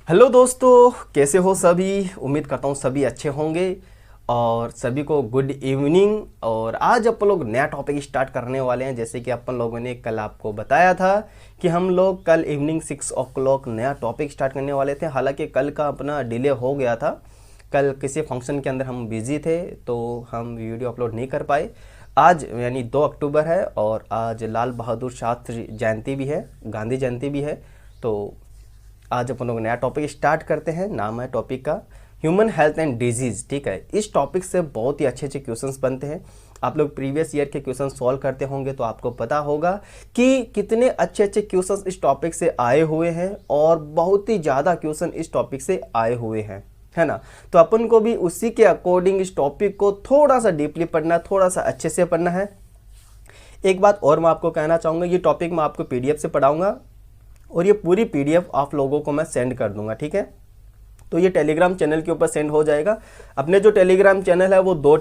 Hello दोस्तों, कैसे हो सभी। उम्मीद करता हूँ सभी अच्छे होंगे और सभी को गुड इवनिंग। और आज अपन लोग नया टॉपिक स्टार्ट करने वाले हैं। जैसे कि अपन लोगों ने कल आपको बताया था कि हम लोग कल इवनिंग 6 o'clock नया टॉपिक स्टार्ट करने वाले थे। हालांकि कल का अपना डिले हो गया था, कल किसी फंक्शन के अंदर हम बिजी थे तो हम वीडियो अपलोड नहीं कर पाए। आज यानी 2 अक्टूबर है और आज लाल बहादुर शास्त्री जयंती भी है, गांधी जयंती भी है। तो आज अपन लोग नया टॉपिक स्टार्ट करते हैं। नाम है टॉपिक का ह्यूमन हेल्थ एंड डिजीज़। ठीक है, इस टॉपिक से बहुत ही अच्छे अच्छे क्वेश्चंस बनते हैं। आप लोग प्रीवियस ईयर के क्वेश्चन सॉल्व करते होंगे तो आपको पता होगा कि कितने अच्छे अच्छे क्वेश्चंस इस टॉपिक से आए हुए हैं और बहुत ही ज़्यादा क्वेश्चन इस टॉपिक से आए हुए हैं, है ना। तो अपन को भी उसी के अकॉर्डिंग इस टॉपिक को थोड़ा सा डीपली पढ़ना, थोड़ा सा अच्छे से पढ़ना है। एक बात और मैं आपको कहना चाहूँगा, ये टॉपिक मैं आपको पीडीएफ से पढ़ाऊँगा और ये पूरी पीडीएफ आप लोगों को मैं सेंड कर दूंगा। ठीक है, तो ये टेलीग्राम चैनल के ऊपर सेंड हो जाएगा। अपने जो टेलीग्राम चैनल है वो दो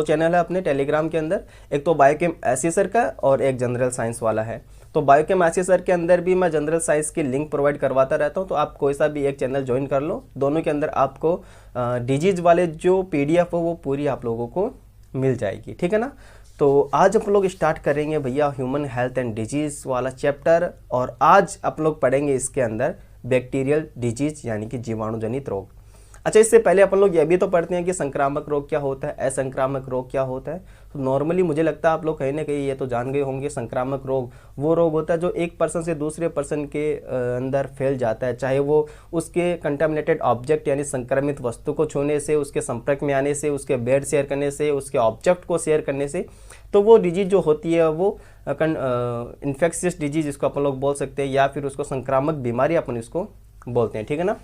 चैनल है अपने टेलीग्राम के अंदर। एक तो बायोकेम एससी सर का और एक जनरल साइंस वाला है। तो बायोकेम एससी सर के अंदर भी मैं जनरल साइंस की लिंक प्रोवाइड करवाता रहता हूँ, तो आप कोई सा भी एक चैनल ज्वाइन कर लो। दोनों के अंदर आपको डिजीज वाले जो पीडीएफ हो वो पूरी आप लोगों को मिल जाएगी। ठीक है ना। तो आज हम लोग स्टार्ट करेंगे भैया ह्यूमन हेल्थ एंड डिजीज़ वाला चैप्टर। और आज आप लोग पढ़ेंगे इसके अंदर बैक्टीरियल डिजीज यानी कि जीवाणुजनित रोग। अच्छा, इससे पहले अपन लोग ये भी तो पढ़ते हैं कि संक्रामक रोग क्या होता है, असंक्रामक रोग क्या होता है। तो नॉर्मली मुझे लगता है आप लोग कहीं ना कहीं ये तो जान गए होंगे। संक्रामक रोग वो रोग होता है जो एक पर्सन से दूसरे पर्सन के अंदर फैल जाता है, चाहे वो उसके कंटामिनेटेड ऑब्जेक्ट यानी संक्रमित वस्तु को छूने से, उसके संपर्क में आने से, उसके बेड शेयर करने से, उसके ऑब्जेक्ट को शेयर करने से। तो वो डिजीज जो होती है वो इन्फेक्शियस डिजीज इसको अपन लोग बोल सकते हैं, या फिर उसको संक्रामक बीमारी अपन इसको बोलते हैं। ठीक है ना।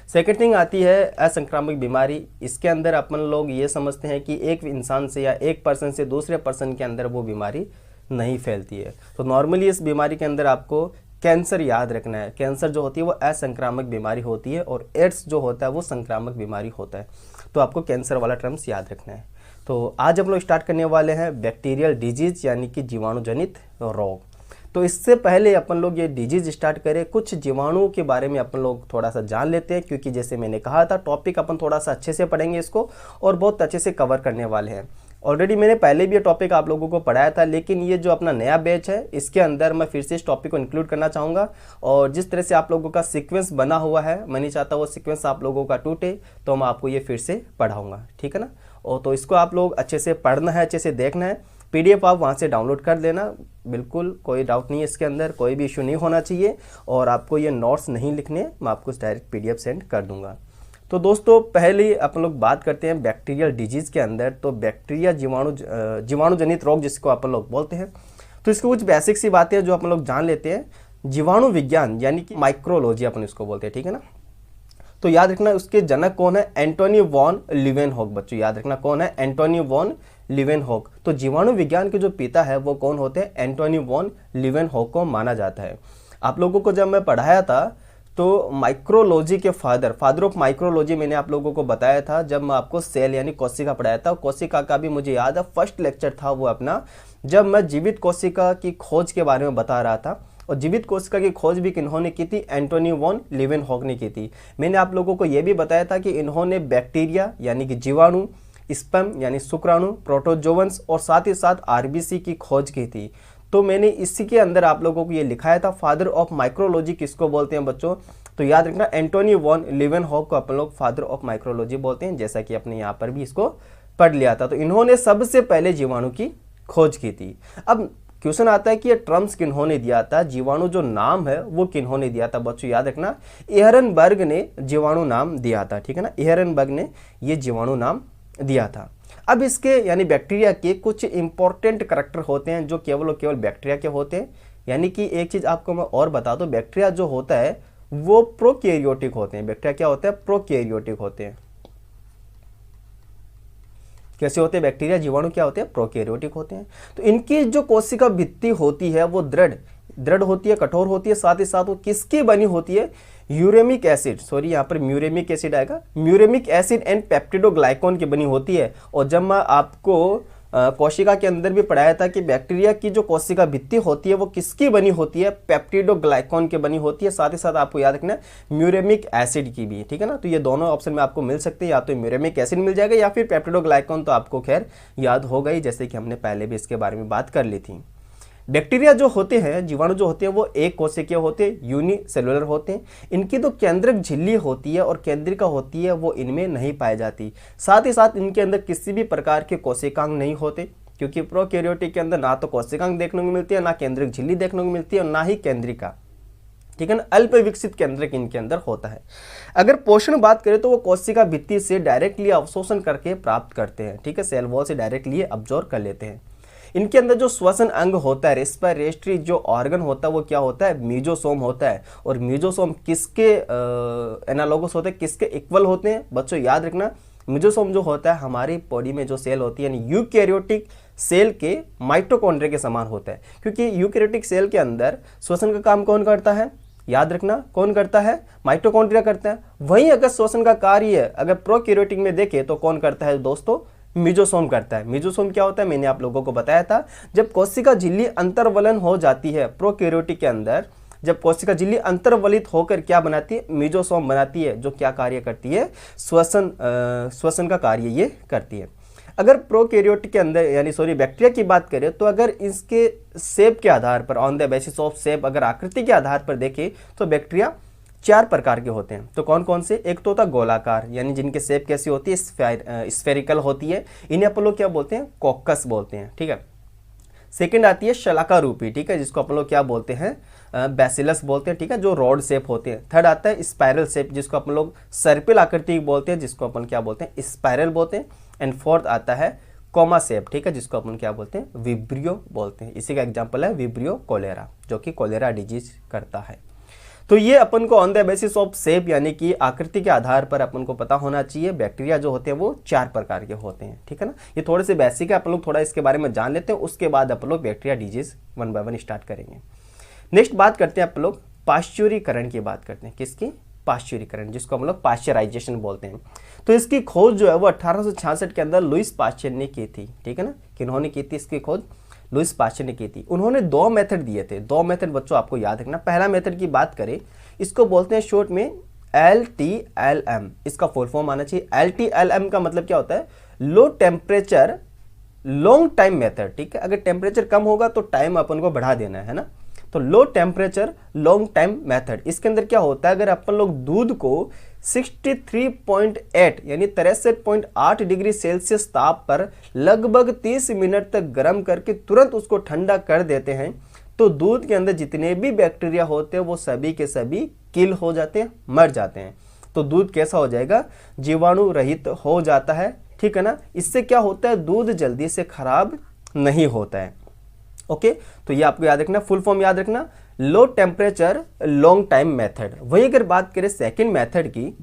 सेकेंड थिंग आती है असंक्रामक बीमारी। इसके अंदर अपन लोग ये समझते हैं कि एक इंसान से या एक पर्सन से दूसरे पर्सन के अंदर वो बीमारी नहीं फैलती है। तो नॉर्मली इस बीमारी के अंदर आपको कैंसर याद रखना है। कैंसर जो होती है वो असंक्रामक बीमारी होती है और एड्स जो होता है वो संक्रामक बीमारी होता है। तो आपको कैंसर वाला टर्म्स याद रखना है। तो आज हम लोग स्टार्ट करने वाले हैं बैक्टीरियल डिजीज यानी कि जीवाणुजनित रोग। तो इससे पहले अपन लोग ये डिजीज स्टार्ट करें, कुछ जीवाणुओं के बारे में अपन लोग थोड़ा सा जान लेते हैं, क्योंकि जैसे मैंने कहा था टॉपिक अपन थोड़ा सा अच्छे से पढ़ेंगे इसको और बहुत अच्छे से कवर करने वाले हैं। ऑलरेडी मैंने पहले भी ये टॉपिक आप लोगों को पढ़ाया था, लेकिन ये जो अपना नया बैच है इसके अंदर मैं फिर से इस टॉपिक को इंक्लूड करना चाहूँगा। और जिस तरह से आप लोगों का सीक्वेंस बना हुआ है, मैं नहीं चाहता वो सीक्वेंस आप लोगों का टूटे, तो मैं आपको ये फिर से पढ़ाऊँगा। ठीक है ना। और तो इसको आप लोग अच्छे से पढ़ना है, अच्छे से देखना है। पीडीएफ आप वहाँ से डाउनलोड कर लेना, बिल्कुल कोई डाउट नहीं है इसके अंदर, कोई भी इशू नहीं होना चाहिए। और आपको ये नोट्स नहीं लिखने, मैं आपको डायरेक्ट पीडीएफ सेंड कर दूंगा। तो दोस्तों पहले अपन लोग बात करते हैं बैक्टीरियल डिजीज़ के अंदर। तो बैक्टीरिया जीवाणुजनित रोग जिसको अपन लोग बोलते हैं, तो इसको कुछ बेसिक सी बातें जो अपन लोग जान लेते हैं। जीवाणु विज्ञान यानी कि माइक्रोलॉजी अपन इसको बोलते हैं। ठीक है ना। तो याद रखना उसके जनक कौन है, एंटोनी वॉन लीवेनहॉक। बच्चों याद रखना कौन है, एंटोनी वॉन लीवेनहॉक। तो जीवाणु विज्ञान के जो पिता है वो कौन होते हैं, एंटोनी वॉन लीवेनहॉक को माना जाता है। आप लोगों को जब मैं पढ़ाया था तो माइक्रोलॉजी के फादर ऑफ माइक्रोलॉजी मैंने आप लोगों को बताया था जब मैं आपको सेल यानी कोशिका पढ़ाया था। कोशिका का भी मुझे याद है फर्स्ट लेक्चर था वो अपना, जब मैं जीवित कोशिका की खोज के बारे में बता रहा था। और जीवित कोशिका की खोज भी किन्होंने की थी, एंटोनी वॉन लीवेनहॉक ने की थी। मैंने आप लोगों को यह भी बताया था कि इन्होंने बैक्टीरिया यानी कि जीवाणु, स्पर्म यानी शुक्राणु, प्रोटोजोवंस और साथ ही साथ आरबीसी की खोज की थी। तो मैंने इसी के अंदर आप लोगों को ये लिखाया था फादर ऑफ माइक्रोलॉजी किसको बोलते हैं बच्चों। तो याद रखना एंटोनी वॉन लीवेनहॉक को अपन लोग फादर ऑफ माइक्रोलॉजी बोलते हैं, जैसा कि अपने यहाँ पर भी इसको पढ़ लिया था। तो इन्होंने सबसे पहले जीवाणु की खोज की थी। अब क्वेश्चन आता है कि ये टर्म्स किन्होंने दिया था, जीवाणु जो नाम है वो किन्होंने दिया था। बच्चों याद रखना एहरनबर्ग ने जीवाणु नाम दिया था। ठीक है ना, एहरनबर्ग ने ये जीवाणु नाम दिया था। अब इसके यानी बैक्टीरिया के कुछ इंपॉर्टेंट करैक्टर होते हैं जो केवल और केवल बैक्टीरिया के होते हैं। यानी कि एक चीज आपको मैं और बता दूं, बैक्टीरिया जो होता है वो प्रोकैरियोटिक होते हैं। बैक्टीरिया क्या होते हैं, प्रोकैरियोटिक होते हैं। कैसे होते हैं बैक्टीरिया, जीवाणु क्या होते हैं, प्रोकैरियोटिक होते हैं। तो इनकी जो कोशिका भित्ति होती है वो दृढ़ होती है, कठोर होती है। साथ ही साथ वो किसकी बनी होती है, यूरेमिक एसिड, सॉरी यहाँ पर म्यूरेमिक एसिड आएगा, म्यूरेमिक एसिड एंड पेप्टिडोग्लाइकॉन की बनी होती है। और जब मैं आपको कोशिका के अंदर भी पढ़ाया था कि बैक्टीरिया की जो कोशिका भित्ति होती है वो किसकी बनी होती है, पेप्टिडोग्लाइकॉन की बनी होती है। साथ ही साथ आपको याद रखना म्यूरेमिक एसिड की भी, ठीक है ना। तो ये दोनों ऑप्शन में आपको मिल सकते हैं, या तो म्यूरेमिक एसिड मिल जाएगा या फिर पेप्टिडोग्लाइकॉन, तो आपको खैर याद हो गई, जैसे कि हमने पहले भी इसके बारे में बात कर ली थी। बैक्टीरिया जो होते हैं, जीवाणु जो होते हैं, वो एक कोशिकीय होते हैं, यूनिसेलुलर होते हैं। इनकी जो केंद्रक झिल्ली होती है और केंद्रिका होती है वो इनमें नहीं पाई जाती। साथ ही साथ इनके अंदर किसी भी प्रकार के कोशिकांग नहीं होते, क्योंकि प्रोकैरियोटिक के अंदर ना तो कोशिकांग देखने को मिलती है, ना केंद्रक झिल्ली देखने को मिलती है, और ना ही केंद्रिका, ठीक है ना। अल्प विकसित केंद्रक इनके अंदर होता है। अगर पोषण बात करें तो वो कोशिका भित्ति से डायरेक्टली अवशोषण करके प्राप्त करते हैं, ठीक है, सेल वॉल से डायरेक्टली अब्जॉर्ब कर लेते हैं। इनके अंदर जो श्वसन अंग होता है, रेस्पिरेटरी जो ऑर्गन होता है, वो क्या होता है, मीजोसोम होता है। और मीजोसोम किसके एनालोगस होते हैं, किसके इक्वल होते हैं बच्चों, याद रखना। मीजोसोम जो होता है हमारी बॉडी में जो सेल होती है, यानी यूकैरियोटिक सेल के माइटोकॉन्ड्रिया के समान होता है, क्योंकि यूकैरियोटिक सेल के अंदर श्वसन का काम कौन करता है, याद रखना, कौन करता है, माइटोकॉन्ड्रिया करता है। वहीं अगर श्वसन का कार्य अगर प्रोकैरियोटिक में देखें तो कौन करता है दोस्तों, मीजोसोम करता है। मीजोसोम क्या होता है, मैंने आप लोगों को बताया था, जब कोशिका झिल्ली अंतर्वलन हो जाती है प्रोकैरियोटिक के अंदर, जब कोशिका झिल्ली अंतर्वलित होकर क्या बनाती है, मीजोसोम बनाती है, जो क्या कार्य करती है, श्वसन का कार्य ये करती है। अगर प्रोकैरियोटिक के अंदर यानी बैक्टीरिया की बात करें तो अगर इसके शेप के आधार पर, on the basis of shape, अगर आकृति के आधार पर देखें तो बैक्टीरिया 4 प्रकार के होते हैं। तो कौन कौन से, एक तो होता है गोलाकार, यानी जिनके शेप कैसी होती है, स्फेरिकल होती है, इन्हें अपन लोग क्या बोलते हैं, कॉकस बोलते हैं, ठीक है। सेकंड आती है शलाका रूपी, ठीक है, जिसको अपन लोग क्या बोलते हैं, बैसिलस बोलते हैं, ठीक है, जो रॉड शेप होते हैं। थर्ड आता है स्पाइरल शेप, जिसको अपन लोग सर्पिल आकृति बोलते हैं, जिसको अपन क्या बोलते हैं, स्पाइरल बोलते हैं। एंड फोर्थ आता है कोमा शेप, ठीक है, जिसको अपन क्या बोलते हैं, विब्रियो बोलते हैं। इसी का एग्जाम्पल है विब्रियो कोलेरा, जो कि कोलेरा डिजीज करता है। तो ये अपन को on the basis of shape यानी कि आकृति के आधार पर अपन को पता होना चाहिए बैक्टीरिया जो होते हैं वो 4 प्रकार के होते हैं, ठीक है ना। ये थोड़े से बेसिक है, अपन लोग थोड़ा इसके बारे में जान लेते हैं, उसके बाद अपन लोग बैक्टीरिया डिजीज 1 बाय 1 स्टार्ट करेंगे। नेक्स्ट बात करते हैं अपन लोग पाश्चुरीकरण की बात करते हैं, किसकी, पाश्चुरीकरण, जिसको हम लोग पाश्चराइजेशन बोलते हैं। तो इसकी खोज जो है वो 1866 के अंदर लुईस पाश्चर ने की थी, ठीक है ना। किन्होंने की थी इसकी खोज, लुईस पाश्चर ने की थी। उन्होंने 2 मेथड दिए थे, 2 मेथड बच्चों आपको याद रखना। पहला मेथड की बात करें, इसको बोलते हैं शॉर्ट में LTLM, इसका फुल फॉर्म आना चाहिए। LTLM का मतलब क्या होता है, low temperature long time method, ठीक है। अगर टेम्परेचर कम होगा तो टाइम अपन को बढ़ा देना है ना, तो low temperature long time method. इसके अंदर क्या होता है, अगर अपन लोग दूध को 63.8 यानी 63.8 डिग्री सेल्सियस ताप पर लगभग 30 मिनट तक गर्म करके तुरंत उसको ठंडा कर देते हैं, तो दूध के अंदर जितने भी बैक्टीरिया होते हैं वो सभी के सभी किल हो जाते हैं, मर जाते हैं। तो दूध कैसा हो जाएगा, जीवाणु रहित हो जाता है, ठीक है ना। इससे क्या होता है, दूध जल्दी से खराब नहीं होता है। ओके, तो ये आपको याद रखना, फुल फॉर्म याद रखना, low temperature long time method. वहीं अगर बात करें सेकंड मेथड की,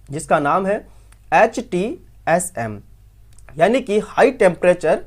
जिसका नाम है HTSM, यानी कि high temperature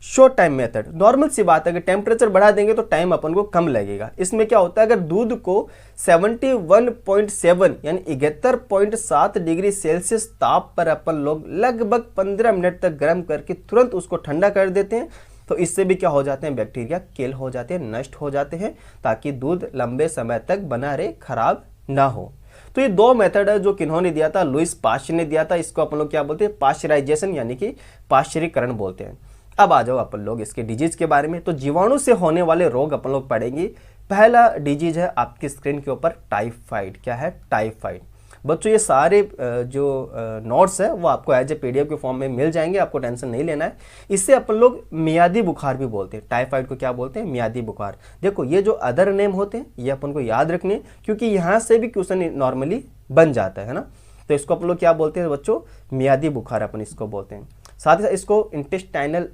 short time method. Normal सी बात है, अगर टेम्परेचर बढ़ा देंगे तो टाइम अपन को कम लगेगा। इसमें क्या होता है, अगर दूध को 71.7 यानी 71.7 डिग्री सेल्सियस ताप पर अपन लोग लगभग 15 मिनट तक गर्म करके तुरंत उसको ठंडा कर देते हैं, तो इससे भी क्या हो जाते हैं, बैक्टीरिया किल हो जाते हैं, नष्ट हो जाते हैं, ताकि दूध लंबे समय तक बना रहे, खराब ना हो। तो ये 2 मेथड है जो किन्होंने दिया था, लुईस पाश्चर ने दिया था। इसको अपन लोग क्या बोलते हैं, पाश्चराइजेशन यानी कि पाश्चरीकरण बोलते हैं। अब आ जाओ अपन लोग इसके डिजीज के बारे में। तो जीवाणु से होने वाले रोग अपन लोग पढ़ेंगे। पहला डिजीज है आपकी स्क्रीन के ऊपर, टाइफाइड। क्या है, टाइफाइड। बच्चों ये सारे जो नोट्स है वो आपको एज ए PDF के फॉर्म में मिल जाएंगे, आपको टेंशन नहीं लेना है। इससे अपन लोग मियादी बुखार भी बोलते हैं। टाइफाइड को क्या बोलते हैं, मियादी बुखार। देखो ये जो अदर नेम होते हैं ये अपन को याद रखने, क्योंकि यहाँ से भी क्वेश्चन नॉर्मली बन जाता है ना। तो इसको अपन लोग क्या बोलते हैं बच्चों, मियादी बुखार अपन इसको बोलते हैं। साथ ही साथ इसको इंटेस्टाइनल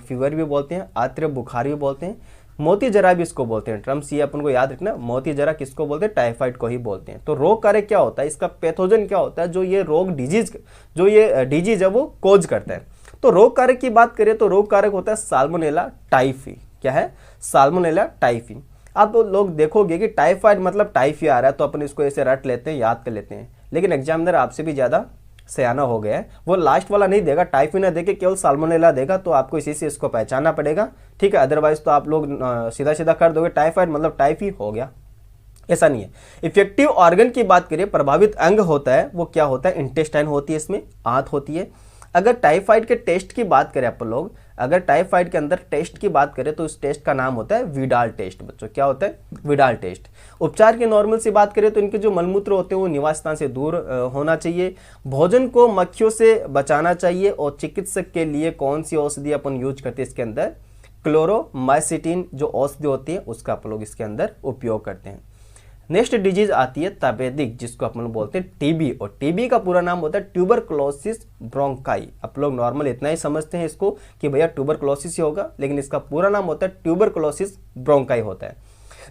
फीवर भी बोलते हैं, आर्द्र बुखार भी बोलते हैं, मोती जरा भी इसको बोलते हैं। टर्म्स ये अपन को याद रखना, मोती जरा किसको बोलते हैं, टाइफाइड को ही बोलते हैं। तो रोग कारक क्या होता है, इसका पैथोजन क्या होता है, जो ये रोग डिजीज है वो कोज करता है। तो रोग कारक की बात करें तो रोग कारक होता है साल्मोनेला टाइफी। क्या है, साल्मोनेला टाइफी। आप लोग देखोगे कि टाइफाइड मतलब टाइफी आ रहा है तो अपन इसको ऐसे रट लेते हैं, याद कर लेते हैं, लेकिन एग्जामिनर आपसे भी ज़्यादा सयाना हो गया है, वो लास्ट वाला नहीं देगा, टाइफी ना देके केवल साल्मोनेला देगा, तो आपको इसी से इसको पहचानना पड़ेगा, ठीक है। अदरवाइज तो आप लोग सीधा सीधा कर दोगे टाइफाइड मतलब टाइफी हो गया, ऐसा नहीं है। इफेक्टिव ऑर्गन की बात करें, प्रभावित अंग होता है वो क्या होता है, इंटेस्टाइन होती है, इसमें आंत होती है। अगर टाइफाइड के टेस्ट की बात करें अपन लोग, अगर टाइफाइड के अंदर टेस्ट की बात करें तो इस टेस्ट का नाम होता है विडाल टेस्ट। बच्चों क्या होता है, विडाल टेस्ट। उपचार की नॉर्मल सी बात करें तो इनके जो मलमूत्र होते हैं वो निवास स्थान से दूर होना चाहिए, भोजन को मक्खियों से बचाना चाहिए, और चिकित्सक के लिए कौन सी औषधि अपन यूज करते हैं इसके अंदर, क्लोरोमाइसिटिन जो औषधि होती है उसका अपन लोग इसके अंदर उपयोग करते हैं। नेक्स्ट डिजीज आती है तपेदिक, जिसको अपन लोग बोलते हैं टीबी, और टीबी का पूरा नाम होता है ट्यूबरकुलोसिस ब्रोंकाई। आप लोग नॉर्मल इतना ही समझते हैं इसको कि भैया ट्यूबरकुलोसिस ही होगा, लेकिन इसका पूरा नाम होता है ट्यूबरकुलोसिस ब्रोंकाई होता है।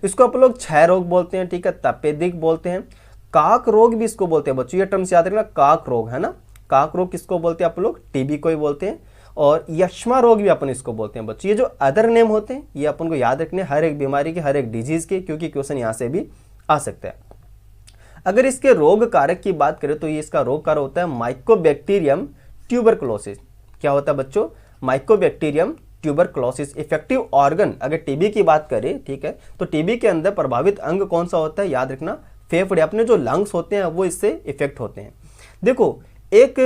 इसको अपन लोग क्षय रोग बोलते हैं, ठीक है, तपेदिक बोलते हैं, काक रोग भी इसको बोलते हैं। बच्चों ये टर्म्स याद रखना, काक रोग है ना, काक रोग किसको बोलते हैं आप लोग, टीबी को ही बोलते हैं, और यक्ष्मा रोग भी अपन इसको बोलते हैं। बच्चों ये जो अदर नेम होते हैं ये अपन को याद रखने हर एक बीमारी के, हर एक डिजीज के, क्योंकि क्वेश्चन यहाँ से भी आ सकता है। अगर इसके रोग कारक की बात करें तो ये इसका रोग कारक होता है माइकोबैक्टीरियम ट्यूबरकुलोसिस। क्या होता है बच्चों, माइकोबैक्टीरियम ट्यूबरकुलोसिस। इफेक्टिव ऑर्गन अगर टीबी की बात करें, ठीक है, तो टीबी के अंदर प्रभावित अंग कौन सा होता है, याद रखना फेफड़े, अपने जो लंग्स होते हैं वो इससे इफेक्ट होते हैं। देखो एक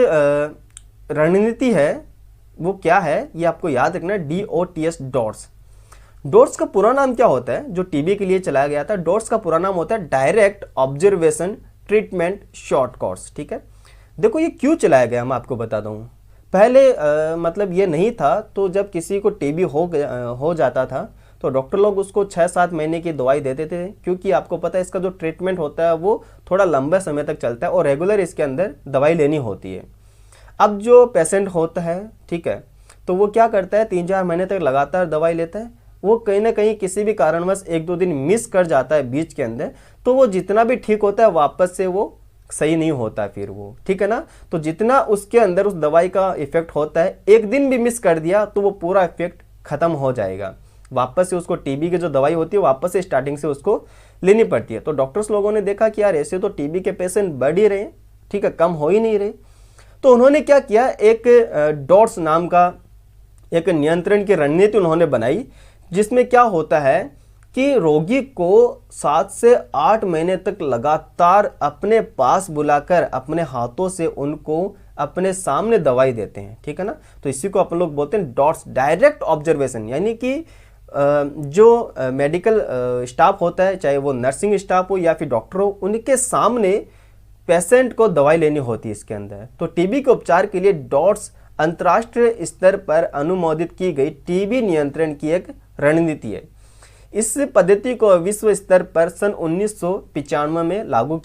रणनीति है, वो क्या है ये आपको याद रखना, DOTS, डॉट्स। डॉट्स का पूरा नाम क्या होता है, जो टीबी के लिए चलाया गया था, डॉट्स का पूरा नाम होता है direct observation treatment short course, ठीक है। देखो ये क्यों चलाया गया मैं आपको बता दूं। पहले मतलब ये नहीं था, तो जब किसी को टीबी हो जाता था तो डॉक्टर लोग उसको 6-7 महीने की दवाई देते थे, क्योंकि आपको पता है इसका जो ट्रीटमेंट होता है वो थोड़ा लंबे समय तक चलता है और रेगुलर इसके अंदर दवाई लेनी होती है। अब जो पेशेंट होता है, ठीक है, तो वो क्या करता है, 3-4 महीने तक लगातार दवाई लेता है, वो कहीं ना कहीं किसी भी कारणवश 1-2 दिन मिस कर जाता है बीच के अंदर, तो वो जितना भी ठीक होता है वापस से वो सही नहीं होता फिर वो, ठीक है ना। तो जितना उसके अंदर उस दवाई का इफेक्ट होता है, एक दिन भी मिस कर दिया तो वो पूरा इफेक्ट खत्म हो जाएगा, वापस से उसको टीबी की जो दवाई होती है वापस से स्टार्टिंग से उसको लेनी पड़ती है। तो डॉक्टर्स लोगों ने देखा कि यार ऐसे तो टीबी के पेशेंट बढ़ ही रहे, ठीक है, कम हो ही नहीं रहे। तो उन्होंने क्या किया, एक डॉट्स नाम का एक नियंत्रण की रणनीति उन्होंने बनाई, जिसमें क्या होता है कि रोगी को 7 से 8 महीने तक लगातार अपने पास बुलाकर अपने हाथों से उनको अपने सामने दवाई देते हैं, ठीक है ना। तो इसी को अपन लोग बोलते हैं डॉट्स, डायरेक्ट ऑब्जर्वेशन, यानी कि जो मेडिकल स्टाफ होता है, चाहे वो नर्सिंग स्टाफ हो या फिर डॉक्टर हो, उनके सामने पेशेंट को दवाई लेनी होती है इसके अंदर। तो टीबी के उपचार के लिए डॉट्स अंतर्राष्ट्रीय स्तर पर अनुमोदित की गई टीबी नियंत्रण की एक रणनीति है। इस पद्धति को विश्व स्तर पर सन 1995 में लागू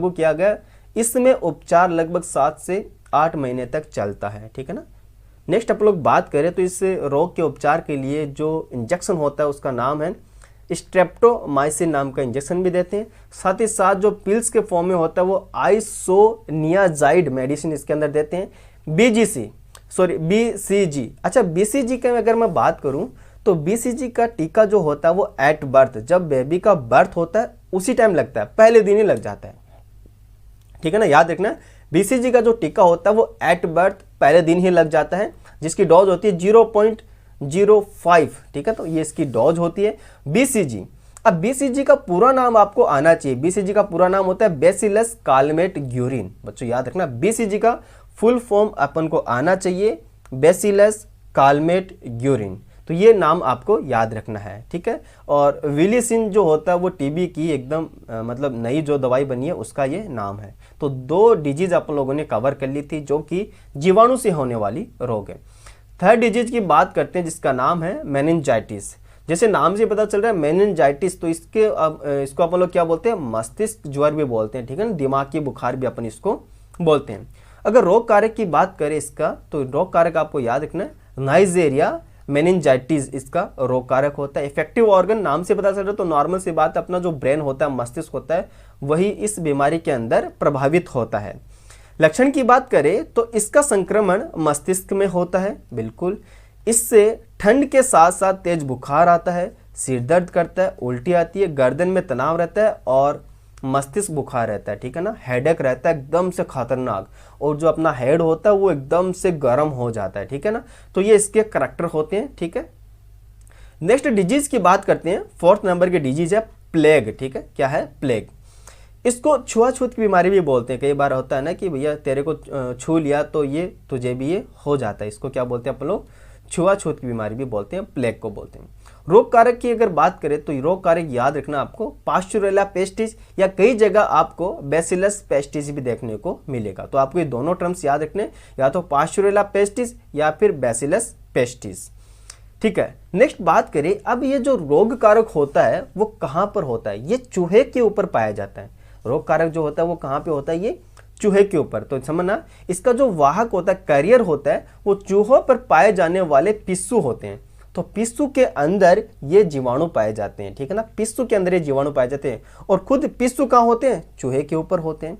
किया गया। इसमें उपचार लगभग 7 से 8 महीने तक चलता है, ठीक है ना। नेक्स्ट आप लोग बात करें तो इस रोग के उपचार के लिए जो इंजेक्शन होता है उसका नाम है स्ट्रेप्टोमाइसिन नाम का इंजेक्शन भी देते हैं। साथ ही साथ जो पिल्स के फॉर्म में होता है वो आइसोनियाजाइड मेडिसिन इसके अंदर देते हैं। BCG, अच्छा BCG की अगर मैं बात करूं तो BCG का टीका जो होता है वो एट बर्थ, जब बेबी का बर्थ होता है उसी टाइम लगता है, पहले दिन ही लग जाता है, ठीक है ना, याद रखना। BCG का जो टीका होता है वो एट बर्थ पहले दिन ही लग जाता है, जिसकी डोज होती है 0.05, ठीक है। तो ये इसकी डोज होती है BCG। अब BCG का पूरा नाम आपको आना चाहिए। BCG का पूरा नाम होता है बैसिलस कालमेट ग्यूरिन। बच्चों याद रखना, BCG का फुल फॉर्म अपन को आना चाहिए, बैसिलस कालमेट ग्यूरिन। तो ये नाम आपको याद रखना है, ठीक है। और विलिसिन जो होता है वो टीबी की एकदम मतलब नई जो दवाई बनी है उसका ये नाम है। तो 2 डिजीज अपन लोगों ने कवर कर ली थी जो कि जीवाणु से होने वाली रोग है। थर्ड डिजीज की बात करते हैं जिसका नाम है मेनिंजाइटिस। जैसे नाम से पता चल रहा है मेनिंजाइटिस, तो इसको अपन लोग क्या बोलते हैं, मस्तिष्क ज्वर भी बोलते हैं, ठीक है ना, दिमागी बुखार भी अपन इसको बोलते हैं। अगर रोग कारक की बात करें इसका, तो रोग कारक आपको याद रखना है नाइजेरिया मेनिंजाइटिस इसका रोग कारक होता है। इफेक्टिव ऑर्गन नाम से पता चल रहा है, तो नॉर्मल सी बात, अपना जो ब्रेन होता है, मस्तिष्क होता है, वही इस बीमारी के अंदर प्रभावित होता है। लक्षण की बात करें तो इसका संक्रमण मस्तिष्क में होता है, बिल्कुल। इससे ठंड के साथ साथ तेज बुखार आता है, सिर दर्द करता है, उल्टी आती है, गर्दन में तनाव रहता है और मस्तिष्क बुखार रहता है, ठीक है ना, हेडेक रहता है एकदम से खतरनाक, और जो अपना हेड होता है वो एकदम से गर्म हो जाता है, ठीक है ना। तो ये इसके करैक्टर होते हैं, ठीक है। नेक्स्ट डिजीज की बात करते हैं। 4th नंबर की डिजीज है प्लेग, ठीक है। क्या है? प्लेग। इसको छुआछूत की बीमारी भी बोलते हैं। कई बार होता है ना कि भैया तेरे को छू लिया तो ये तुझे भी ये हो जाता है, इसको क्या बोलते हैं अपन लोग? छुआछूत की बीमारी भी बोलते हैं, प्लेग को बोलते हैं। रोग कारक की अगर बात करें तो रोग कारक याद रखना आपको पास्चुरेला पेस्टिस, या कई जगह आपको बैसिलस पेस्टिस भी देखने को मिलेगा। तो आपको ये दोनों टर्म्स याद रखने, या तो पास्चुरेला पेस्टिस या फिर बैसिलस पेस्टिस, ठीक है। नेक्स्ट बात करें, अब ये जो रोग कारक होता है वो कहाँ पर होता है? ये चूहे के ऊपर पाया जाता है। रोग कारक जो होता है वो कहाँ पे होता है? ये चूहे के ऊपर। तो समझना, इसका जो वाहक होता है, कैरियर होता है, वो चूहों पर पाए जाने वाले पिस्सू होते हैं। तो पिस्सू के अंदर ये जीवाणु पाए जाते हैं, ठीक है ना। पिस्सू के अंदर ये जीवाणु पाए जाते हैं, और खुद पिस्सू कहाँ होते हैं? चूहे के ऊपर होते हैं।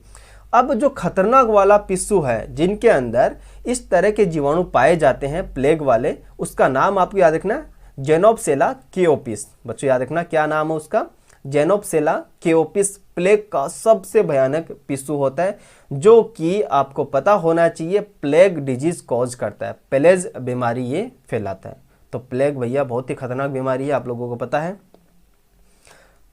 अब जो खतरनाक वाला पिस्सू है, जिनके अंदर इस तरह के जीवाणु पाए जाते हैं प्लेग वाले, उसका नाम आपको याद रखना, जेनोप्सेला केओपिस। बच्चों याद रखना क्या नाम है उसका? जेनोप्सेला केओपिस प्लेग का सबसे भयानक पिस्सू होता है, जो कि आपको पता होना चाहिए प्लेग डिजीज कॉज करता है, प्लेज बीमारी ये फैलाता है। तो प्लेग भैया बहुत ही खतरनाक बीमारी है, आप लोगों को पता है।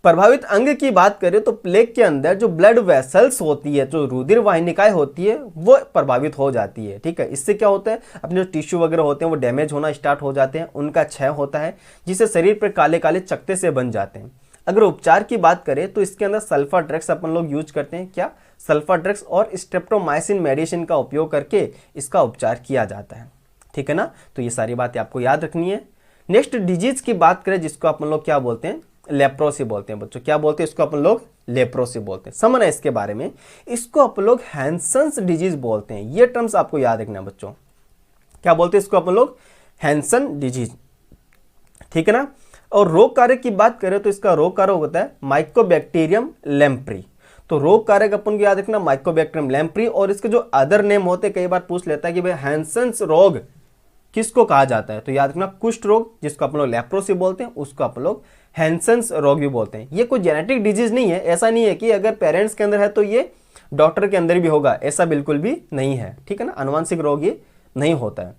प्रभावित अंग की बात करें तो प्लेग के अंदर जो ब्लड वेसल्स होती है, जो रुधिर वाहिनिकाएं होती है, वो प्रभावित हो जाती है, ठीक है। इससे क्या होता है, अपने जो टिश्यू वगैरह होते हैं वो डैमेज होना स्टार्ट हो जाते हैं, उनका क्षय होता है, जिससे शरीर पर काले काले चकत्ते से बन जाते हैं। अगर उपचार की बात करें तो इसके अंदर सल्फा ड्रग्स अपन लोग यूज करते हैं। क्या? सल्फा ड्रग्स और स्ट्रेप्टोमाइसिन मेडिसिन का उपयोग करके इसका उपचार किया जाता है, ठीक है ना। तो ये सारी बातें आपको याद रखनी है। नेक्स्ट डिजीज की बात करें, जिसको अपन लोग क्या बोलते हैं? लेप्रोसी बोलते हैं। बच्चों क्या बोलते हैं इसको? अपन लोग लेप्रोसी बोलते हैं। समझना इसके बारे में, इसको अपन लोग हैंसन्स डिजीज बोलते हैं। ये टर्म्स आपको याद रखना बच्चों। क्या बोलते हैं इसको अपन लोग? हैंसन डिजीज, ठीक है ना। और रोग कारक की बात करें तो इसका रोग कारक होता है माइकोबैक्टीरियम लेम्प्री। तो रोग कारक अपन को याद रखना माइकोबैक्टीरियम लेम्प्री, और इसके जो अदर नेम होते हैं, कई बार पूछ लेता है कि भाई हैंसन्स रोग किसको कहा जाता है? तो याद रखना कुष्ठ रोग, जिसको अपन लोग लेप्रोसी बोलते हैं, उसको अपन लोग हैंसन्स रोग भी बोलते हैं। ये कोई जेनेटिक डिजीज नहीं है, ऐसा नहीं है कि अगर पेरेंट्स के अंदर है तो ये डॉक्टर के अंदर भी होगा, ऐसा बिल्कुल भी नहीं है, ठीक है ना। आनुवंशिक रोग ये नहीं होता है।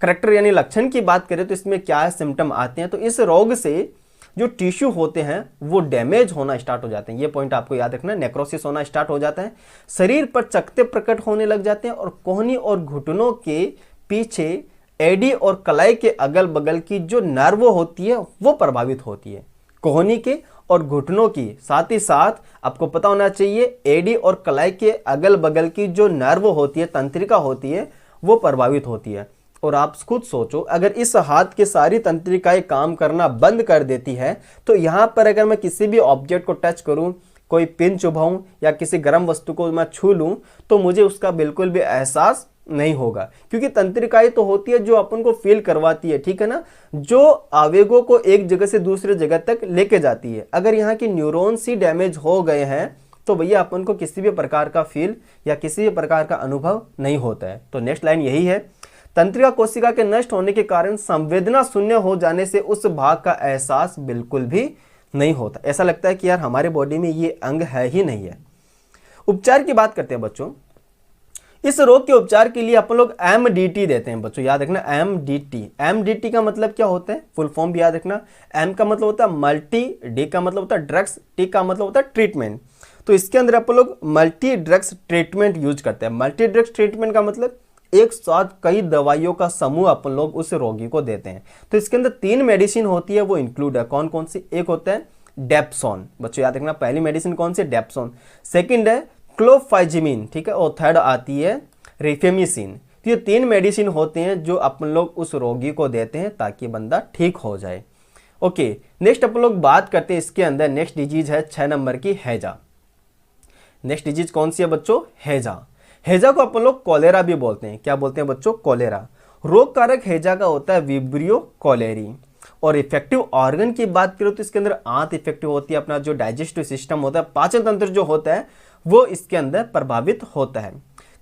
करैक्टर यानी लक्षण की बात करें तो इसमें क्या सिम्टम आते हैं? तो इस रोग से जो टिश्यू होते हैं वो डैमेज होना स्टार्ट हो जाते हैं। ये पॉइंट आपको याद रखना, नेक्रोसिस होना स्टार्ट हो जाता है, शरीर पर चकत्ते प्रकट होने लग जाते हैं, और कोहनी और घुटनों के पीछे एडी और कलाई के अगल बगल की जो नर्व होती है वो प्रभावित होती है, कोहनी के और घुटनों की। साथ ही साथ आपको पता होना चाहिए एडी और कलाई के अगल बगल की जो नर्व होती है, तंत्रिका होती है, वो प्रभावित होती है। और आप खुद सोचो, अगर इस हाथ की सारी तंत्रिकाएं काम करना बंद कर देती है, तो यहाँ पर अगर मैं किसी भी ऑब्जेक्ट को टच करूँ, कोई पिन चुभाऊं या किसी गर्म वस्तु को मैं छू लूं, तो मुझे उसका बिल्कुल भी एहसास नहीं होगा, क्योंकि तंत्रिकाएं तो होती है जो अपन को फील करवाती है, ठीक है ना, जो आवेगों को एक जगह से दूसरे जगह तक लेके जाती है। अगर यहाँ की न्यूरॉन्स ही डैमेज हो गए हैं तो भैया अपन को किसी भी प्रकार का फील या किसी भी प्रकार का अनुभव नहीं होता है। तो नेक्स्ट लाइन यही है, तंत्रिका कोशिका के नष्ट होने के कारण संवेदना शून्य हो जाने से उस भाग का एहसास बिल्कुल भी नहीं होता। ऐसा लगता है कि यार हमारे बॉडी में ये अंग है ही नहीं है। उपचार की बात करते हैं बच्चों। इस रोग के उपचार के लिए अपन लोग MDT देते हैं बच्चों, याद रखना MDT। MDT का मतलब क्या होता है, फुल फॉर्म भी याद रखना। M का मतलब होता है मल्टी, D का मतलब होता है ड्रग्स, T का मतलब होता है ट्रीटमेंट। तो इसके अंदर अपन लोग मल्टी ड्रग्स ट्रीटमेंट यूज करते हैं। मल्टी ड्रग्स ट्रीटमेंट का मतलब एक साथ कई दवाइयों का समूह अपन लोग उस रोगी को देते हैं। तो इसके अंदर 3 मेडिसिन होती है, वो इंक्लूड है। कौन कौन सी? एक होता है डेप्सोन, बच्चों याद रखना, पहली मेडिसिन कौन सी? डेप्सोन। सेकंड है क्लोफाइजिमिन, ठीक है, और थर्ड आती है रिफेमिसिन। तो ये 3 मेडिसिन होते हैं जो अपन लोग उस रोगी को देते हैं ताकि बंदा ठीक हो जाए। ओके, नेक्स्ट अपन लोग बात करते हैं इसके अंदर, नेक्स्ट डिजीज है 6 नंबर की हैजा। नेक्स्ट डिजीज कौन सी है बच्चों? हैजा। हैजा को अपन लोग कॉलेरा भी बोलते हैं। क्या बोलते हैं बच्चों? कॉलेरा। रोग कारक हैजा का होता है विब्रियो कॉलेरी। और इफेक्टिव ऑर्गन की बात करें तो इसके अंदर आंत इफेक्टिव होती है, अपना जो डाइजेस्टिव सिस्टम होता है, पाचन तंत्र जो होता है वो इसके अंदर प्रभावित होता है।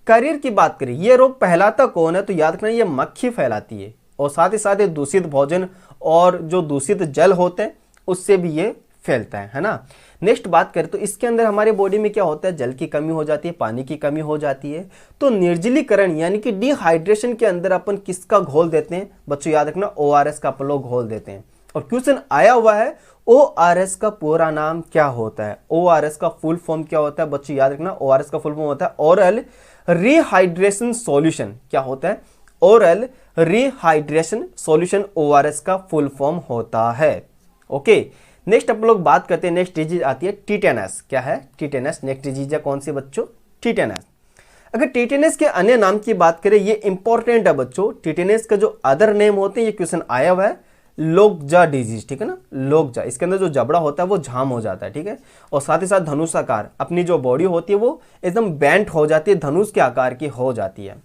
कैरियर की बात करें, ये रोग फैलाता कौन है? तो याद रखना ये मक्खी फैलाती है, और साथ ही साथ ये दूषित भोजन और जो दूषित जल होते हैं उससे भी ये फैलता है ना। नेक्स्ट बात करें तो इसके अंदर हमारे बॉडी में क्या होता है, जल की कमी हो जाती है, पानी की कमी हो जाती है। तो निर्जलीकरण यानी कि डिहाइड्रेशन के अंदर अपन किसका घोल देते हैं बच्चों, याद रखना ORS का अपन लोग घोल देते हैं। और क्वेश्चन आया हुआ है ORS का पूरा नाम क्या होता है, ORS का फुल फॉर्म क्या होता है बच्चों, याद रखना ORS का फुल फॉर्म होता है ओरल रिहाइड्रेशन सॉल्यूशन। क्या होता है, ओरल रिहाइड्रेशन सॉल्यूशन ORS का फुल फॉर्म होता है। ओके, नेक्स्ट अपन लोग बात करते हैं, नेक्स्ट डिजीज आती है टिटेनस। क्या है, टिटेनस। नेक्स्ट डिजीज है कौन सी बच्चों, टिटेनस। अगर टिटेनस के अन्य नाम की बात करें, ये इंपॉर्टेंट है बच्चों, टिटेनस का जो अदर नेम होते हैं, ये क्वेश्चन आया हुआ है, लोकजा डिजीज, ठीक है ना, लोकजा। इसके अंदर जो जबड़ा होता है वो झाम हो जाता है, ठीक है, और साथ ही साथ धनुषाकार, अपनी जो बॉडी होती है वो एकदम बेंट हो जाती है, धनुष के आकार की हो जाती है।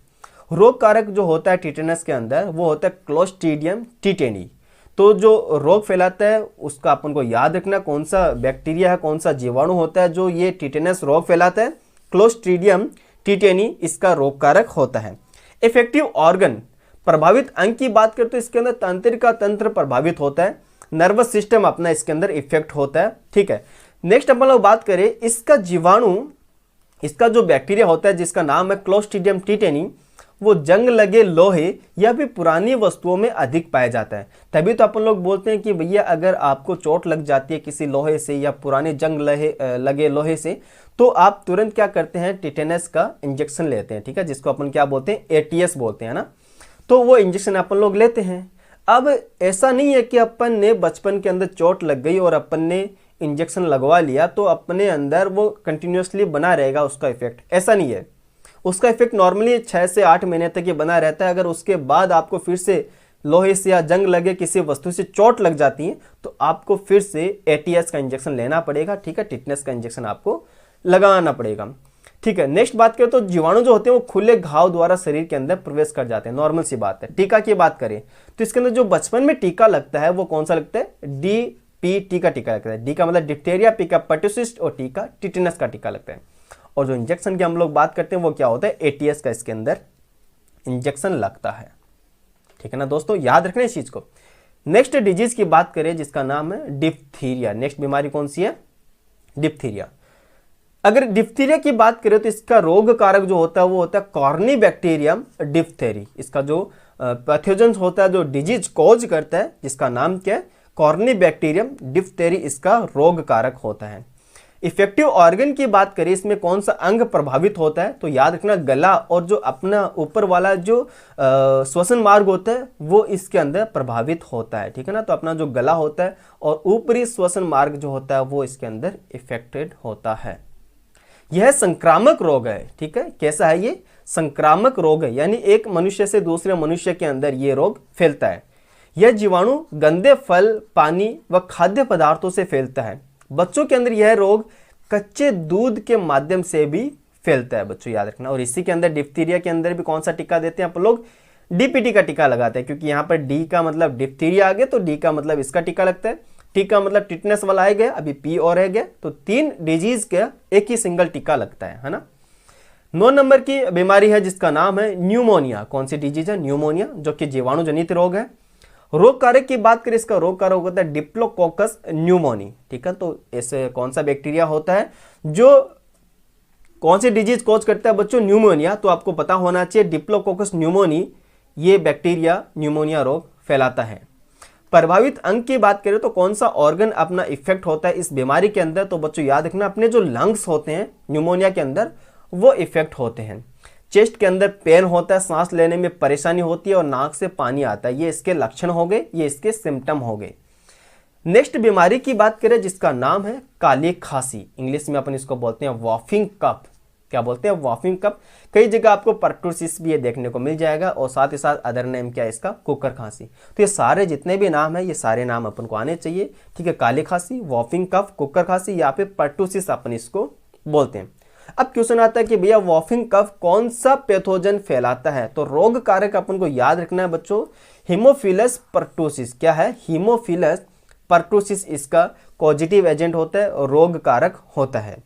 रोग कारक जो होता है टिटेनस के अंदर वो होता है क्लोस्ट्रीडियम टिटेनी। तो जो रोग फैलाता है उसका अपन को याद रखना, कौन सा बैक्टीरिया है, कौन सा जीवाणु होता है जो ये टिटेनस रोग फैलाता है, क्लोस्ट्रीडियम टिटेनी इसका रोग कारक होता है। इफेक्टिव ऑर्गन, प्रभावित अंग की बात करते तो इसके अंदर तंत्रिका तंत्र प्रभावित होता है, नर्वस सिस्टम अपना इसके अंदर इफेक्ट होता है, ठीक है। नेक्स्ट अपन लोग बात करें, इसका जीवाणु, इसका जो बैक्टीरिया होता है जिसका नाम है क्लोस्ट्रीडियम टिटेनी, वो जंग लगे लोहे या फिर पुरानी वस्तुओं में अधिक पाया जाता है। तभी तो अपन लोग बोलते हैं कि भैया अगर आपको चोट लग जाती है किसी लोहे से या पुराने जंग लगे लोहे से, तो आप तुरंत क्या करते हैं, टिटेनस का इंजेक्शन लेते हैं, ठीक है, जिसको अपन क्या बोलते हैं, ATS बोलते हैं ना। तो वो इंजेक्शन अपन लोग लेते हैं। अब ऐसा नहीं है कि अपन ने बचपन के अंदर चोट लग गई और अपन ने इंजेक्शन लगवा लिया तो अपने अंदर वो कंटिन्यूसली बना रहेगा उसका इफेक्ट, ऐसा नहीं है। उसका इफेक्ट नॉर्मली 6 से 8 महीने तक ये बना रहता है। अगर उसके बाद आपको फिर से लोहे से या जंग लगे किसी वस्तु से चोट लग जाती है तो आपको फिर से ATS का इंजेक्शन लेना पड़ेगा, ठीक है, टिटेनस का इंजेक्शन आपको लगाना पड़ेगा, ठीक है। नेक्स्ट बात करें तो जीवाणु जो होते हैं वो खुले घाव द्वारा शरीर के अंदर प्रवेश कर जाते हैं, नॉर्मल सी बात है। टीका की बात करें तो इसके अंदर जो बचपन में टीका लगता है वो कौन सा लगता है, DPT का टीका लगता है। डी का मतलब डिप्थीरिया, पी का पर्टुसिस और टी का टिटेनस का टीका लगता है। और जो इंजेक्शन की हम लोग बात करते हैं वो क्या होता है, ATS का इसके अंदर इंजेक्शन लगता है, ठीक है ना दोस्तों, याद रखना इस चीज को। नेक्स्ट डिजीज की बात करें जिसका नाम है डिप्थीरिया। नेक्स्ट बीमारी कौन सी है, डिप्थीरिया। अगर डिप्थीरिया की बात करें तो इसका रोग कारक जो होता है वो होता है कॉर्नीबैक्टीरियम डिप्थेरी। इसका जो पैथोजन होता है, जो डिजीज कॉज करता है, जिसका नाम क्या है, कॉर्नीबैक्टीरियम डिप्थेरी इसका रोग कारक होता है। इफेक्टिव ऑर्गन की बात करें, इसमें कौन सा अंग प्रभावित होता है, तो याद रखना गला और जो अपना ऊपर वाला जो श्वसन मार्ग होता है वो इसके अंदर प्रभावित होता है, ठीक है ना। तो अपना जो गला होता है और ऊपरी श्वसन मार्ग जो होता है वो इसके अंदर इफेक्टेड होता है। यह संक्रामक रोग है, ठीक है, कैसा है ये, संक्रामक रोग है, यानी एक मनुष्य से दूसरे मनुष्य के अंदर ये रोग फैलता है। यह जीवाणु गंदे फल, पानी व खाद्य पदार्थों से फैलता है। बच्चों के अंदर यह रोग कच्चे दूध के माध्यम से भी फैलता है बच्चों, याद रखना। और इसी के अंदर डिप्थीरिया के अंदर भी कौन सा टीका देते हैं आप लोग, DPT का टीका लगाते हैं, क्योंकि यहाँ पर D का मतलब डिप्थीरिया आ गया तो D का मतलब इसका टीका लगता है, T का मतलब टिटनेस वाला आ गया, अभी P और रह गया, तो 3 डिजीज का एक ही सिंगल टीका लगता है ना। 9 नंबर की बीमारी है जिसका नाम है न्यूमोनिया। कौन सी डिजीज है, न्यूमोनिया, जो कि जीवाणु जनित रोग है। रोग कारक की बात करें, इसका रोग कारक होता है डिप्लोकोकस न्यूमोनी, ठीक है। तो ऐसे कौन सा बैक्टीरिया होता है जो कौन सी डिजीज कॉज करता है बच्चों, न्यूमोनिया। तो आपको पता होना चाहिए डिप्लोकोकस न्यूमोनी, ये बैक्टीरिया न्यूमोनिया रोग फैलाता है। प्रभावित अंग की बात करें तो कौन सा ऑर्गन अपना इफेक्ट होता है इस बीमारी के अंदर, तो बच्चों याद रखना अपने जो लंग्स होते हैं न्यूमोनिया के अंदर वो इफेक्ट होते हैं। चेस्ट के अंदर पेन होता है, सांस लेने में परेशानी होती है और नाक से पानी आता है, ये इसके लक्षण हो गए, ये इसके सिम्टम हो गए। नेक्स्ट बीमारी की बात करें जिसका नाम है काली खांसी, इंग्लिश में अपन इसको बोलते हैं वॉफिंग कफ। क्या बोलते हैं, वॉफिंग कफ। कई जगह आपको पर्टुसिस भी ये देखने को मिल जाएगा और साथ ही साथ अदर नेम क्या है इसका, कुकर खांसी। तो ये सारे जितने भी नाम है ये सारे नाम अपन को आने चाहिए, ठीक है। काली खांसी, वॉफिंग कफ, कुकर खांसी या फिर पर्टुसिस अपन इसको बोलते हैं। अब क्वेश्चन आता है कि भैया वॉफिंग कफ कौन सा पैथोजन फैलाता है, तो रोग कारक अपन को याद रखना है बच्चों, हीमोफिलस पर्टुसिस। क्या है, हीमोफिलस पर्टुसिस इसका पॉजिटिव एजेंट होता है और रोग कारक होता है।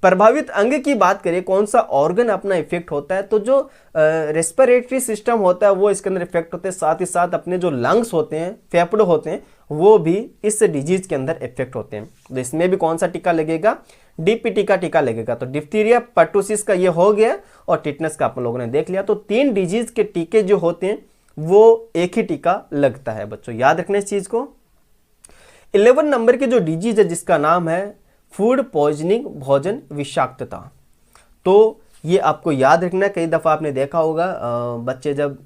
प्रभावित अंग की बात करें, कौन सा ऑर्गन अपना इफेक्ट होता है, तो जो रेस्पिरेटरी सिस्टम होता है वो इसके अंदर इफेक्ट होते हैं, साथ ही साथ अपने जो लंग्स होते हैं, फेफड़े होते हैं, वो भी इस डिजीज के अंदर इफेक्ट होते हैं। तो इसमें भी कौन सा टीका लगेगा, डीपीटी का टीका लगेगा। तो डिप्थीरिया, पर्टुसिस का ये हो गया और टिटनस का आप लोगों ने देख लिया। तो 3 डिजीज के टीके जो होते हैं वो एक ही टीका लगता है बच्चों, याद रखना इस चीज को। 11 नंबर की जो डिजीज है जिसका नाम है फूड पॉइजनिंग, भोजन विषाक्तता। तो ये आपको याद रखना, कई दफ़ा आपने देखा होगा बच्चे जब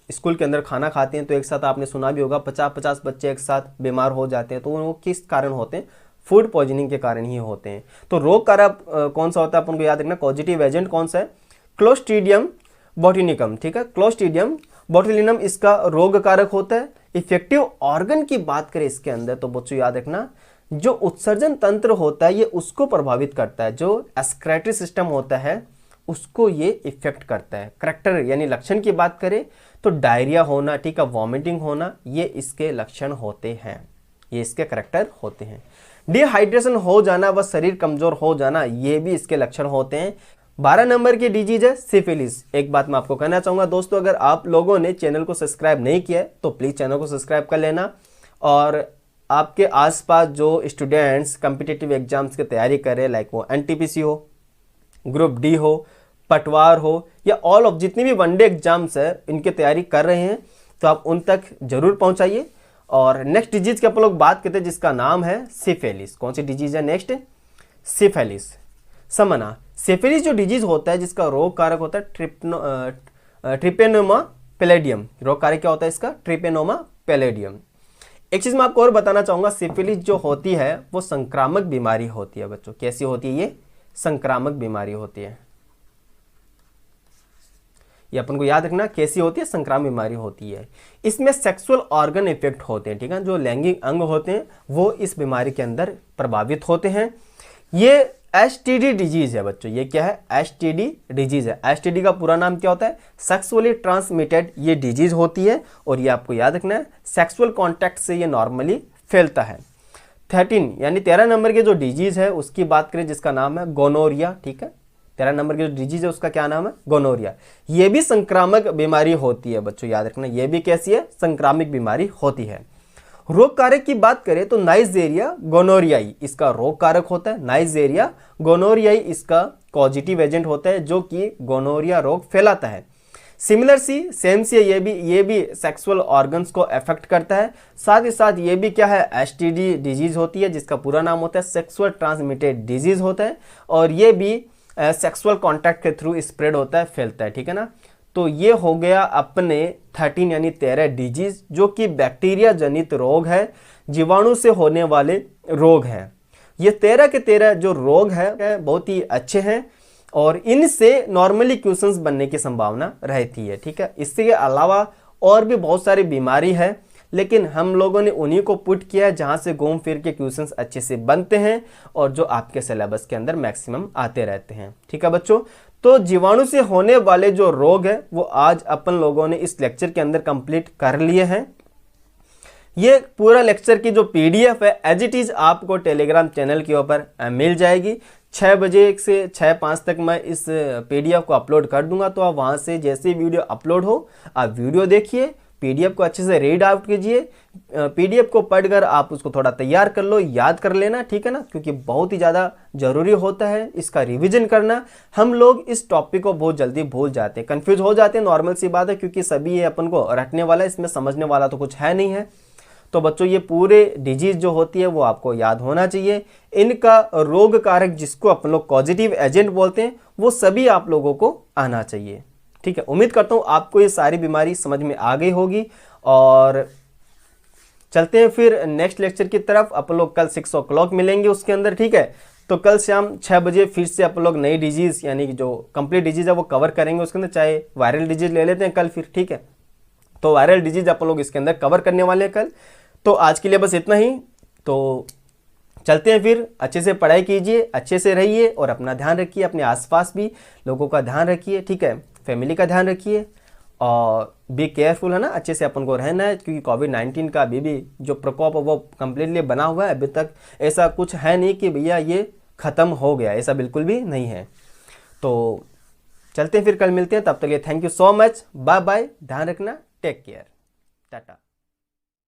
स्कूल के अंदर खाना खाते हैं तो एक साथ आपने सुना भी होगा 50-50 बच्चे एक साथ बीमार हो जाते हैं। तो वो किस कारण होते हैं, फूड पॉइजनिंग के कारण ही होते हैं। तो रोग कारक कौन सा होता है अपन को याद रखना, पॉजिटिव एजेंट कौन सा है, क्लोस्ट्रीडियम बोटुलिनम, ठीक है, क्लोस्ट्रीडियम बोटुलिनम इसका रोग कारक होता है। इफेक्टिव ऑर्गन की बात करें इसके अंदर तो बच्चों याद रखना, जो उत्सर्जन तंत्र होता है ये उसको प्रभावित करता है, जो एक्सक्रीटरी सिस्टम होता है उसको ये इफेक्ट करता है। करैक्टर यानी लक्षण की बात करें तो डायरिया होना, ठीक है, वॉमिटिंग होना, ये इसके लक्षण होते हैं, ये इसके करैक्टर होते हैं। डिहाइड्रेशन हो जाना व शरीर कमजोर हो जाना, ये भी इसके लक्षण होते हैं। 12 नंबर की डिजीज है सिफिलिस। एक बात मैं आपको कहना चाहूंगा दोस्तों, अगर आप लोगों ने चैनल को सब्सक्राइब नहीं किया है तो प्लीज चैनल को सब्सक्राइब कर लेना। और आपके आसपास जो स्टूडेंट्स कॉम्पिटिटिव एग्जाम्स की तैयारी कर रहे हैं, लाइक वो एनटीपीसी हो, ग्रुप डी हो, पटवार हो, या ऑल ऑफ जितनी भी वनडे एग्जाम्स है इनकी तैयारी कर रहे हैं, तो आप उन तक जरूर पहुंचाइए। और नेक्स्ट डिजीज की आप लोग बात करते हैं जिसका नाम है सिफिलिस। कौन सी डिजीज है नेक्स्ट, सिफिलिस। समझना, सिफिलिस जो डिजीज होता है जिसका रोग कारक होता है ट्रिपेनोमा पैलेडियम। रोग कारक क्या होता है इसका, ट्रिपेनोमा पैलेडियम। एक चीज मैं आपको और बताना चाहूंगा, सिफिलिस जो होती है वो संक्रामक बीमारी होती है बच्चों। कैसी होती है ये, संक्रामक बीमारी होती है। ये अपन को याद रखना, कैसी होती है, संक्रामक बीमारी होती है। इसमें सेक्सुअल ऑर्गन इफेक्ट होते हैं, ठीक है, जो लैंगिक अंग होते हैं वो इस बीमारी के अंदर प्रभावित होते हैं। ये एसटीडी डिजीज है बच्चों। ये क्या है, एसटीडी डिजीज है। एसटीडी का पूरा नाम क्या होता है, सेक्सुअली ट्रांसमिटेड ये डिजीज होती है। और ये आपको याद रखना है, सेक्सुअल कॉन्टैक्ट से ये नॉर्मली फैलता है। 13 नंबर के जो डिजीज है उसकी बात करें जिसका नाम है गोनोरिया, ठीक है। 13 नंबर की जो डिजीज है उसका क्या नाम है, गोनोरिया। ये भी संक्रामक बीमारी होती है बच्चों, याद रखना, ये भी कैसी है, संक्रामक बीमारी होती है। रोग कारक की बात करें तो नाइजेरिया गोनोरियाई इसका रोग कारक होता है। नाइजेरिया गोनोरियाई इसका पॉजिटिव एजेंट होता है जो कि गोनोरिया रोग फैलाता है। सिमिलर सेम से ये भी सेक्सुअल ऑर्गन्स को अफेक्ट करता है। साथ ही साथ ये भी क्या है, एसटीडी डिजीज होती है जिसका पूरा नाम होता है सेक्सुअल ट्रांसमिटेड डिजीज होता है। और ये भी सेक्सुअल कॉन्टैक्ट के थ्रू स्प्रेड होता है, फैलता है, ठीक है ना। तो ये हो गया अपने 13 यानी 13 डिजीज जो कि बैक्टीरिया जनित रोग है, जीवाणु से होने वाले रोग हैं। ये 13 के 13 जो रोग है बहुत ही अच्छे हैं और इनसे नॉर्मली क्वेश्चंस बनने की संभावना रहती है, ठीक है। इसके अलावा और भी बहुत सारी बीमारी है, लेकिन हम लोगों ने उन्हीं को पुट किया है जहां से घूम फिर के क्वेश्चंस अच्छे से बनते हैं और जो आपके सिलेबस के अंदर मैक्सिमम आते रहते हैं, ठीक है बच्चों। तो जीवाणु से होने वाले जो रोग है वो आज अपन लोगों ने इस लेक्चर के अंदर कंप्लीट कर लिए हैं। ये पूरा लेक्चर की जो पीडीएफ है एज इट इज आपको टेलीग्राम चैनल के ऊपर मिल जाएगी। 6 बजे से 6:05 तक मैं इस पीडीएफ को अपलोड कर दूंगा। तो आप वहां से जैसे ही वीडियो अपलोड हो आप वीडियो देखिए, पीडीएफ को अच्छे से रीड आउट कीजिए, पीडीएफ को पढ़कर आप उसको थोड़ा तैयार कर लो, याद कर लेना, ठीक है ना, क्योंकि बहुत ही ज़्यादा जरूरी होता है इसका रिवीजन करना। हम लोग इस टॉपिक को बहुत जल्दी भूल जाते हैं, कंफ्यूज हो जाते हैं, नॉर्मल सी बात है क्योंकि सभी ये अपन को रटने वाला है, इसमें समझने वाला तो कुछ है नहीं है। तो बच्चों ये पूरे डिजीज जो होती है वो आपको याद होना चाहिए। इनका रोग कारक जिसको अपन लोग पॉजिटिव एजेंट बोलते हैं वो सभी आप लोगों को आना चाहिए, ठीक है। उम्मीद करता हूँ आपको ये सारी बीमारी समझ में आ गई होगी। और चलते हैं फिर नेक्स्ट लेक्चर की तरफ। अपन लोग कल 6 o'clock मिलेंगे उसके अंदर, ठीक है। तो कल शाम 6 बजे फिर से अपन लोग नई डिजीज यानी कि जो कंप्लीट डिजीज है वो कवर करेंगे उसके अंदर, चाहे वायरल डिजीज ले लेते हैं कल फिर, ठीक है। तो वायरल डिजीज अपन लोग इसके अंदर कवर करने वाले हैं कल। तो आज के लिए बस इतना ही। तो चलते हैं फिर, अच्छे से पढ़ाई कीजिए, अच्छे से रहिए और अपना ध्यान रखिए, अपने आसपास भी लोगों का ध्यान रखिए, ठीक है, फैमिली का ध्यान रखिए और बी केयरफुल, है ना, अच्छे से अपन को रहना है क्योंकि कोविड-19 का अभी भी जो प्रकोप है वो कम्प्लीटली बना हुआ है। अभी तक ऐसा कुछ है नहीं कि भैया ये ख़त्म हो गया, ऐसा बिल्कुल भी नहीं है। तो चलते हैं, फिर कल मिलते हैं, तब तक ये thank you so much, bye bye, ध्यान रखना, टेक केयर, टाटा।